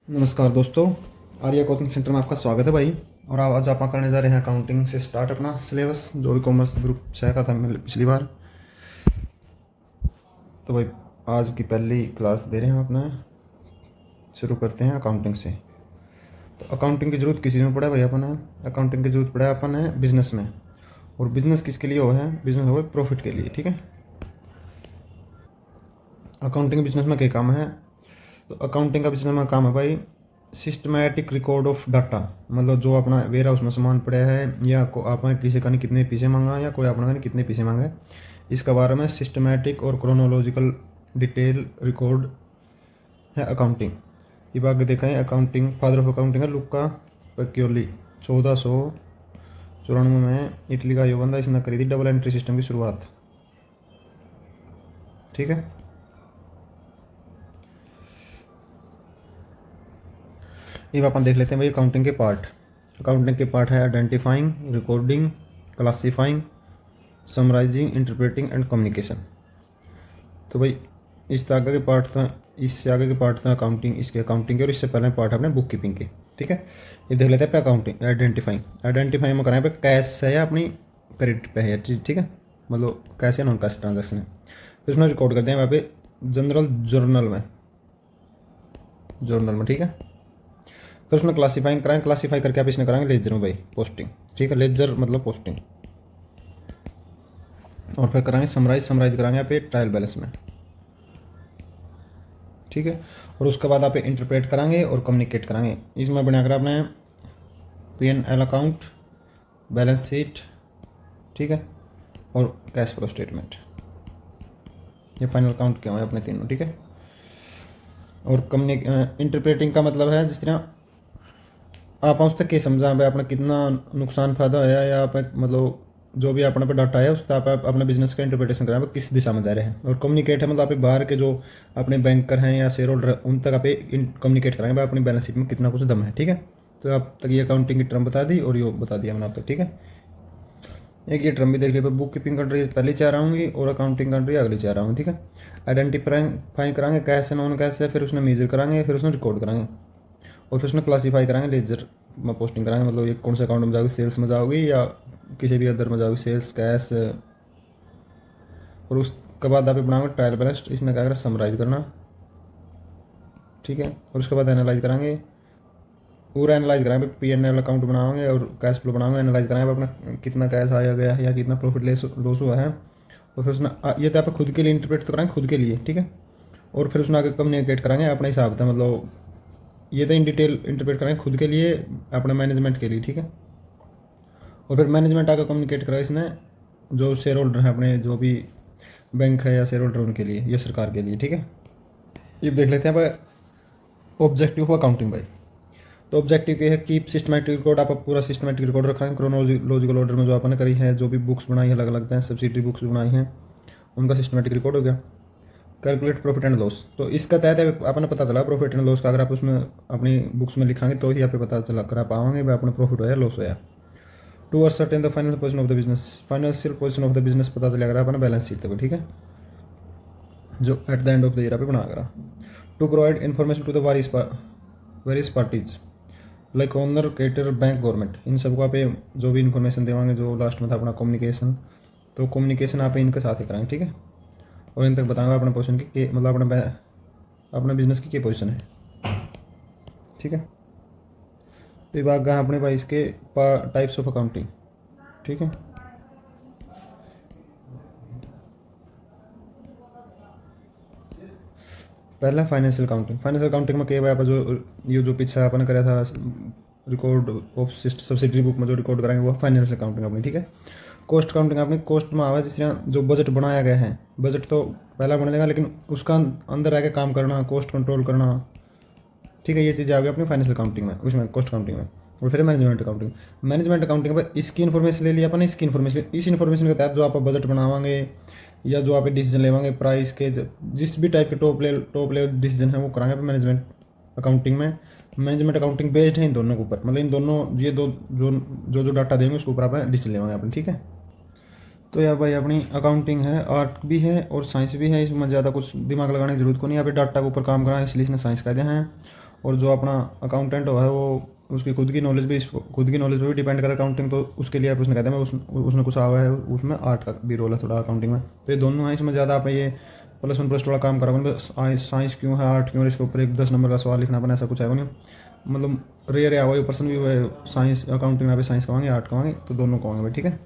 नमस्कार दोस्तों, Arya coaching centre में आपका स्वागत है भाई। और आज आप करने जा रहे हैं अकाउंटिंग से स्टार्ट अपना सिलेबस, जो भी कॉमर्स ग्रुप 6 का था पिछली बार। तो भाई आज की पहली क्लास दे रहे हैं अपना, शुरू करते हैं अकाउंटिंग से। तो अकाउंटिंग की ज़रूरत किस चीज़ में पड़ा है भाई? अपन है अकाउंटिंग की ज़रूरत पड़ा है अपन है बिज़नेस में। और बिज़नेस किसके लिए हो है? बिज़नेस हो प्रॉफिट के लिए, ठीक है। अकाउंटिंग बिजनेस में क्या काम है? तो अकाउंटिंग का बिजनेस में काम है भाई सिस्टमैटिक रिकॉर्ड ऑफ डाटा। मतलब जो अपना वेयर हाउस में सामान पड़ा है, या आपने किसी का नहीं कितने पीछे मांगा, या कोई अपना नहीं कितने पीछे मांगा है, इसका बारे में सिस्टमैटिक और क्रोनोलॉजिकल डिटेल रिकॉर्ड है अकाउंटिंग। ये बात देखें, अकाउंटिंग फादर ऑफ अकाउंटिंग है लुका पैकियोली। 1494 में इटली का युवा बंदा, इसने करी थी डबल एंट्री सिस्टम की शुरुआत, ठीक है। ये अपन देख लेते हैं भाई अकाउंटिंग के पार्ट। अकाउंटिंग के पार्ट है identifying, recording, classifying, summarising, interpreting and communication. तो भाई इससे आगे के पार्ट था अकाउंटिंग, इसके अकाउंटिंग के, और इससे पहले पार्ट है अपने बुक कीपिंग के, ठीक है। ये देख लेते हैं पे अकाउंटिंग आइडेंटिफाइंग में कराएं पे कैश है या अपनी क्रेडिट पे है, ठीक है। मतलब कैश है नॉन कैश ट्रांजेक्शन है। फिर उसमें रिकॉर्ड करते हैं वहाँ पे जनरल जर्नल में, ठीक है। फिर उसमें क्लासीफाइंग कराएंगे, क्लासीफाई करके आप इसमें कराएंगे लेजर में भाई पोस्टिंग, ठीक है। लेजर मतलब पोस्टिंग। और फिर कराएंगे समराइज कराएंगे आप ट्रायल बैलेंस में, ठीक है। और उसके बाद आप इंटरप्रेट कराएंगे और कम्युनिकेट कराएंगे। इसमें बनाकर आपने P&L अकाउंट, बैलेंस शीट, ठीक है, और कैश फ्लो स्टेटमेंट। ये फाइनल अकाउंट क्या है अपने तीनों, ठीक है। और इंटरप्रेटिंग का मतलब है जिस तरह आप उस तक के समझा भाई अपना कितना नुकसान फायदा होया, या आप मतलब जो भी अपने पे डाटा है उस पर आप अपने बिजनेस का इंटरप्रिटेशन करें किस दिशा में जा रहे हैं। और कम्युनिकेट है मतलब आप बाहर के जो अपने बैंकर हैं या शेयर होल्डर उन तक आप कम्युनिकेट करेंगे भाई अपनी बैलेंस शीट में कितना कुछ दम है, ठीक है। तो आप तक ये अकाउंटिंग की टर्म बता दी और ये बता दिया मैंने आप तक, ठीक है। एक ये टर्म भी देख लिया, बुक कीपिंग कंट्री पहली चाह रहा हूँ और अकाउंटिंग कंट्री अगली चाह रहा हूँ, ठीक है। आइडेंटिफाई कराएंगे कैश है नॉन कैश है, फिर उसने मेजर कराएंगे, फिर उसने रिकॉर्ड कराएंगे, और फिर उसमें क्लासीफाई कराएंगे लेजर में पोस्टिंग कराएंगे। मतलब ये कौन से अकाउंट में जाओगी, सेल्स में जाओगी या किसी भी अदर में जाओगी, सेल्स कैश। और उसके बाद आप बनाओगे ट्रायल बैलेंस, इसने क्या करा समराइज करना, ठीक है। और उसके बाद एनालाइज कराएंगे, पूरा एनालाइज कराएंगे, P&L अकाउंट बनाओगे और कैश फ्लो बनाओगे, एनालाइज कराएंगे अपना कितना कैश आया गया है या कितना प्रॉफिट लॉस हुआ है। और फिर उसमें ये तो आप खुद के लिए इंटरप्रेट तो कराएंगे खुद के लिए, ठीक है। और फिर उसमें आगे कम्युनिकेट कराएंगे अपना हिसाब था, मतलब ये तो इन डिटेल इंटरप्रेट करेंगे खुद के लिए अपने मैनेजमेंट के लिए, ठीक है। और फिर मैनेजमेंट आकर कम्युनिकेट करा इसने जो शेयर होल्डर है अपने, जो भी बैंक है या शेयर होल्डर उनके लिए या सरकार के लिए, ठीक है। ये देख लेते हैं भाई ऑब्जेक्टिव ऑफ अकाउंटिंग भाई। तो ऑब्जेक्टिव ये है कीप सिस्टमैटिक रिकॉर्ड, आप पूरा सिस्टमैटिक रिकॉर्ड रखा है क्रोनोलॉजिकल ऑर्डर में जो आपने करी है, जो भी बुक्स बनाई है अलग अलग हैं, सब्सिडरी बुक्स बनाई हैं उनका सिस्टमैटिक रिकॉर्ड हो गया। कैलकुलेट प्रॉफिट एंड लॉस, तो इसका तहत अपने पता चला प्रॉफिट एंड लॉस का, अगर आप उसमें अपनी बुक्स में लिखाएंगे तो ही आप पता चला कर पाओगे भाई अपना प्रॉफिट होया लॉस होया। To ascertain the financial position of the business, financial position of the business पता चला अगर अपना बैलेंस शीट तक, ठीक है, जो at the end of the year पे बना करा। To provide information to the various parties like owner, creditor, bank, government, इन सबको आप जो भी इन्फॉर्मेशन देवाएंगे, जो लास्ट में था अपना कम्युनिकेशन, तो कम्युनिकेशन आप इनके साथ ही कराएंगे, ठीक है। और इन तक बताऊंगा अपने पोजीशन की मतलब अपने बिजनेस की क्या पोजीशन है, ठीक है। तो ये बात अपने भाई इसके टाइप्स ऑफ अकाउंटिंग, ठीक है। पहला फाइनेंशियल अकाउंटिंग में क्या भाई आप जो ये जो पीछे अपन करा था रिकॉर्ड ऑफ सब्सिडरी बुक में जो रिकॉर्ड कराएंगे वो फाइनेंशियल अकाउंटिंग अपनी, ठीक है। कॉस्ट अकाउंटिंग अपनी कॉस्ट में आवा जिस तरह जो बजट बनाया गया है, बजट तो पहला बन देगा लेकिन उसका अंदर आके काम करना, कॉस्ट कंट्रोल करना, ठीक है। ये चीज़ आ गई अपनी फाइनेंशियल अकाउंटिंग में, उसमें कॉस्ट अकाउंटिंग में। और फिर मैनेजमेंट अकाउंटिंग पर इसकी इन्फॉर्मेशन ले लिया अपन, इसकी इन्फॉर्मेशन, इस इन्फॉर्मेशन के तहत जो आप बजट बनावाएंगे या जो आप डिसीजन लेवाएंगे प्राइस के, जिस भी टाइप के टॉप लेवल डिसीजन है वो कराएंगे अपन मैनेजमेंट अकाउंटिंग में। मैनेजमेंट अकाउंटिंग बेस्ड है इन दोनों के ऊपर, मतलब इन दोनों ये दो जो डाटा देंगे उसके ऊपर आप डिसीजन लेवाएंगे अपन, ठीक है। तो यार भाई अपनी अकाउंटिंग है, आर्ट भी है और साइंस भी है, इसमें ज़्यादा कुछ दिमाग लगाने की जरूरत को नहीं, यहाँ पे डाटा के ऊपर काम करना है इसलिए इसने साइंस का दिया है। और जो अपना अकाउंटेंट है वो उसकी खुद की नॉलेज पे भी डिपेंड करे अकाउंटिंग, तो उसके लिए आप उसने कहते हैं उसने कुछ आया है, उसमें आर्ट का भी रोल है थोड़ा अकाउंटिंग में। तो ये दोनों हैं, इसमें ज़्यादा आप ये +1 +2 वाला काम करोगे। साइंस क्यों है, आर्ट क्यों है, इसके ऊपर एक 10 नंबर का सवाल लिखना पड़ा, ऐसा कुछ है नहीं। मतलब रेयर है वही पर्सन भी साइंस अकाउंटिंग ना पे साइंस कमाएंगे, आर्ट कमाएंगे, तो दोनों कमाएंगे भाई, ठीक है।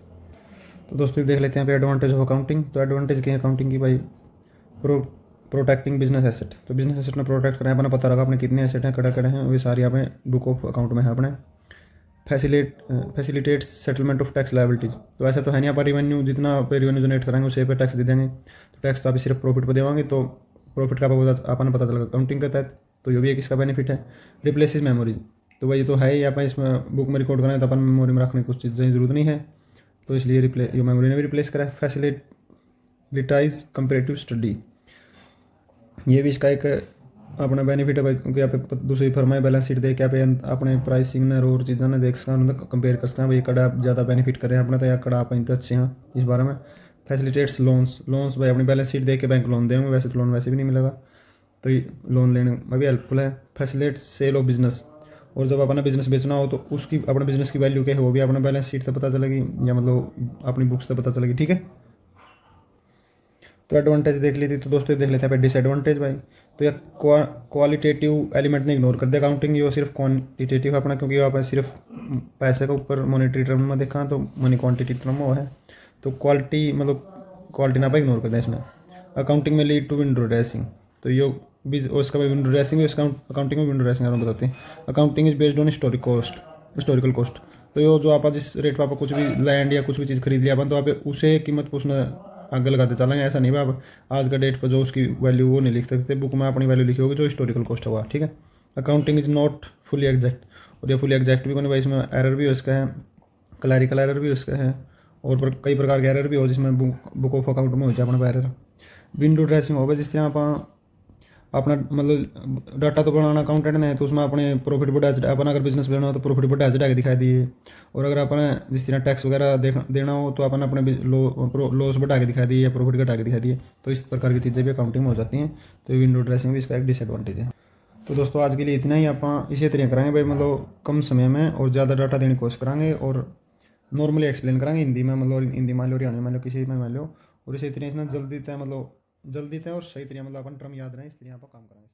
तो दोस्तों देख लेते हैं पे एडवांटेज ऑफ अकाउंटिंग। तो एडवांटेज क्या है अकाउंटिंग की भाई, प्रोटेक्टिंग बिजनेस एसेट। तो बिजनेस एसेट में प्रोटेक्ट करें, अपने पता रखा अपने कितने एसेट हैं, कड़े हैं, वे सारी अपने बुक ऑफ अकाउंट में है अपने। Facilitate settlement of tax liabilities. तो ऐसा तो है नहीं आप रिवेन्यू जितना पे रिवेन्यू जनरेट करेंगे उसे पे टैक्स दे देंगे, तो टैक्स तो आप सिर्फ प्रॉफिट पर देवाएंगे, तो प्रॉफिट का आपने पता चला अकाउंटिंग के तहत, तो ये भी एक इसका बेनिफिट है। रिप्लेसिस मेमोरीज, तो भाई ये तो है ही, आप इसमें बुक में रिकॉर्ड करें तो अपन मेमोरी में रखने की कुछ चीज़ें जरूरत नहीं है, तो इसलिए ये मेमोरी ने भी रिप्लेस करा है। फैसिलिटाइज कंपेरेटिव स्टडी, ये भी इसका एक अपना बेनिफिट है भाई, क्योंकि आप दूसरी फर्म में बैलेंस शीट देख के आप अपने प्राइसिंग ने और चीज़ों ने देख सकते हैं, कंपेयर कर सकते हैं भाई कड़ा ज़्यादा बेनिफिट करें अपना, तो या कड़ा आप इतने अच्छे हैं इस बारे में। फैसिलिटेट्स लोन्स भाई अपनी बैलेंस शीट देख के बैंक लोन देंगे, वैसे तो लोन वैसे भी नहीं मिलेगा, तो ये लोन लेने में भी हेल्पफुल है। फैसिलिटेट सेल ऑफ बिजनेस, और जब अपना बिजनेस बेचना हो तो उसकी अपने बिजनेस की वैल्यू क्या है वो भी अपना बैलेंस शीट से पता चलेगी, या मतलब अपनी बुक्स से पता चलेगी, ठीक है। तो एडवांटेज देख ली थी, तो दोस्तों देख लेते हैं डिसएडवांटेज भाई। तो यह क्वालिटेटिव एलिमेंट ने इग्नोर कर दिया अकाउंटिंग, ये सिर्फ क्वांटिटेटिव है अपना, क्योंकि आप सिर्फ पैसे के ऊपर मॉनेटरी टर्म में देखा तो मनी क्वांटिटी टर्म वो है, तो क्वालिटी मतलब क्वालिटी ना इग्नोर कर दिया इसमें। अकाउंटिंग में लीड टू विंडो ड्रेसिंग, तो ये भी उसका भी विंडो ड्रेसिंग भी अकाउंटिंग में विंडो ड्रेसिंग बताते हैं। Accounting is based on historical cost, तो ये जो आप जिस रेट पर आप कुछ भी लैंड या कुछ भी चीज़ खरीद लिया अपन, तो आप उसे कीमत पर उसने आगे लगाते चलेंगे, ऐसा नहीं आप आज का डेट पर जो उसकी वैल्यू वो नहीं लिख सकते, बुक में अपनी वैल्यू लिखी होगी जो हिस्टोरिकल कॉस्ट होगा, ठीक है। Accounting is not fully exact, और ये फुली एग्जैक्ट भी कौन भाई, इसमें एरर भी हो इसका है, क्लैरिकल एरर भी उसका है, और कई प्रकार के एरर भी हो जिसमें बुक ऑफ अकाउंट में हो जाए अपना एरर। विंडो ड्रेसिंग होगा जिस तरह आप अपना मतलब डाटा तो बनाना अकाउंटेंट ने, तो उसमें अपने प्रॉफिट बढ़ा अपना अगर बिजनेस बनाना हो तो प्रॉफिट बढ़ा चढ़ा के दिखाई दिए, और अगर अपने जिस तरह टैक्स वगैरह देना हो तो अपन अपने लॉस बढ़ा के दिखा दिए या प्रॉफिट घटा के दिखा दिए, तो इस प्रकार की चीज़ें भी अकाउंटिंग में हो जाती हैं, तो विंडो ड्रेसिंग भी इसका एक डिसएडवांटेज है। तो दोस्तों आज के लिए इतना ही, आप इसी तरह कराएंगे भाई, मतलब कम समय में और ज़्यादा डाटा देने की कोशिश कराएंगे, और नॉर्मली एक्सप्लेन कराएंगे हिंदी में, मतलब हिंदी मान लो, हरियाणा मान लो, किसी में मान लो, और इसी तरह इसमें जल्दी तय और सही तरह मतलब अपन टर्म याद रहे, इस तरह आप काम कराएंगे।